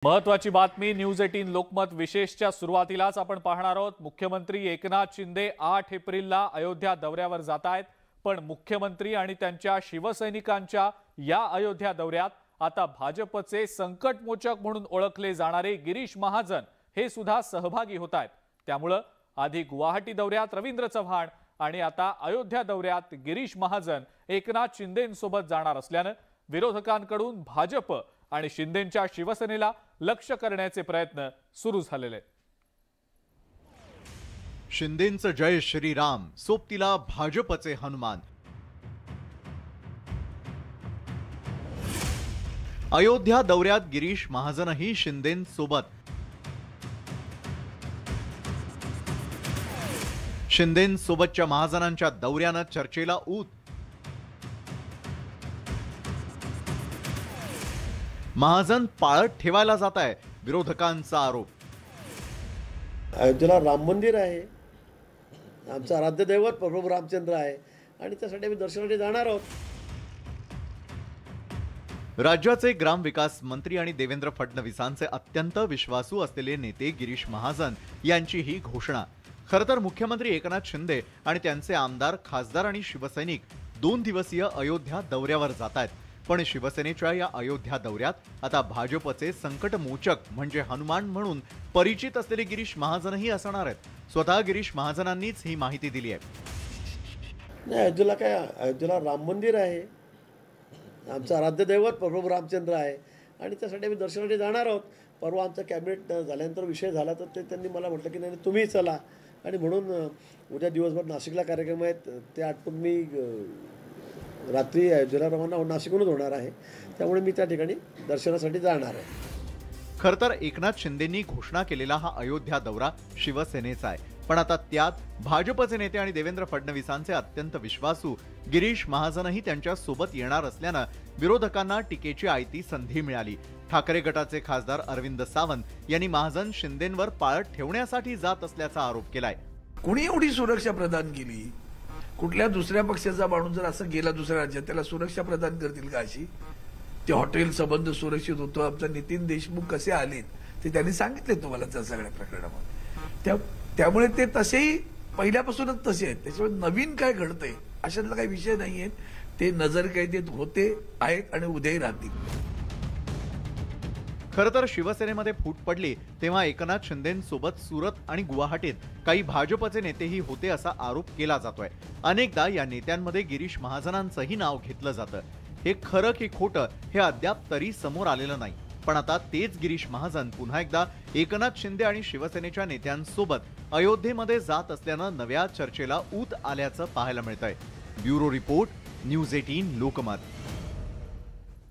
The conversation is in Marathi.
महत्वाची बातमी न्यूज 18 लोकमत विशेषच्या सुरुवातीलाच आपण पाहणार आहोत। मुख्यमंत्री एकनाथ शिंदे 8 एप्रिलला अयोध्या दौऱ्यावर जात आहेत, पण मुख्यमंत्री आणि त्यांच्या शिवसैनिकांच्या या अयोध्या दौऱ्यात आता भाजपचे संकटमोचक म्हणून ओळखले जाणारे गिरीश महाजन हे सुद्धा सहभागी होत आहेत। त्यामुळे आधी गुवाहाटी दौऱ्यात रवींद्र चव्हाण आणि आता अयोध्या दौऱ्यात गिरीश महाजन एकनाथ शिंदेंसोबत जाणार असल्याने विरोधकांकडून भाजप आणि शिंदेंच्या शिवसेनेला लक्ष्य करण्याचे प्रयत्न सुरू झालेले आहेत। शिंदेंचं जय श्रीराम, सोबतीला भाजपचे हनुमान। अयोध्या दौऱ्यात गिरीश महाजनही शिंदेंसोबत। शिंदेंसोबतच्या महाजनांच्या दौऱ्यानं चर्चेला ऊत। महाजन पाळत ठेवायला जात आहे, विरोधकांचा आरोप। अयोध्येला राम मंदिर आहे, आमचं आराध्य दैवत प्रभू रामचंद्र आहे आणि त्यासाठी आम्ही दर्शनासाठी जाणार आहोत। राज्याचे ग्रामविकास मंत्री आणि देवेंद्र फडणवीसांचे अत्यंत विश्वासू असलेले नेते गिरीश महाजन यांची ही घोषणा। खरं तर मुख्यमंत्री एकनाथ शिंदे आणि त्यांचे आमदार, खासदार आणि शिवसैनिक 2 दिवसीय अयोध्या दौऱ्यावर जात आहेत, पण शिवसेनेच्या या अयोध्या दौऱ्यात आता भाजपचे संकटमोचक म्हणजे हनुमान म्हणून परिचित असलेले गिरीश महाजनही असणार आहेत। स्वतः गिरीश महाजनांनीच ही माहिती दिली आहे। नाही, अयोध्येला राम मंदिर आहे, आमचं आराध्य दैवत प्रभू रामचंद्र आहे आणि त्यासाठी आम्ही दर्शनासाठी जाणार आहोत। परवा आमचा कॅबिनेट झाल्यानंतर विषय झाला तर त्यांनी मला म्हटलं की नाही तुम्ही चला, आणि म्हणून उद्या दिवसभर नाशिकला कार्यक्रम आहेत, ते आटपून मी रात्री अयोध्येला रवाना नाशिकहूनच होणार आहे, त्यामुळे मी त्या ठिकाणी दर्शनासाठी जाणार आहे। खरं तर एकनाथ शिंदेंनी घोषणा केलेला हा अयोध्या दौरा शिवसेनेचा आहे, पण आता त्यात भाजपचे नेते आणि देवेंद्र फडणवीसांचे अत्यंत विश्वासू गिरीश महाजनही त्यांच्या सोबत येणार असल्यानं विरोधकांना टीकेची आयती संधी मिळाली। ठाकरे गटाचे खासदार अरविंद सावंत यांनी महाजन शिंदेंवर पाळत ठेवण्यासाठी जात असल्याचा आरोप केलाय। कोणी एवढी सुरक्षा प्रदान केली? कुठल्या दुसऱ्या पक्षाचा माणूस जर असं गेला दुसऱ्या राज्यात, त्याला सुरक्षा प्रदान करतील का? अशी ते हॉटेल संबंध सुरक्षित होतो। आमचा नितीन देशमुख कसे आलेत ते त्यांनी सांगितले तुम्हाला त्या सगळ्या प्रकरणामध्ये। त्यामुळे ते तसेही पहिल्यापासूनच तसे आहेत, त्याच्यामुळे नवीन काय घडतंय अशातला काही विषय नाहीये। ते नजरकैदेत होते आहेत आणि उद्याही राहतील। खरं तर शिवसेनेमध्ये फूट पडली तेव्हा एकनाथ शिंदेंसोबत सुरत आणि गुवाहाटीत काही भाजपचे नेतेही होते असा आरोप केला जातोय। अनेकदा या नेत्यांमध्ये गिरीश महाजनांचंही नाव घेतलं जातं। हे खरं की खोटं हे अद्याप तरी समोर आलेलं नाही, पण आता तेच गिरीश महाजन पुन्हा एकदा एकनाथ शिंदे आणि शिवसेनेच्या नेत्यांसोबत अयोध्येमध्ये जात असल्यानं नव्या चर्चेला ऊत आल्याचं पाहायला मिळतंय। Bureau report, news 18 Lokmat.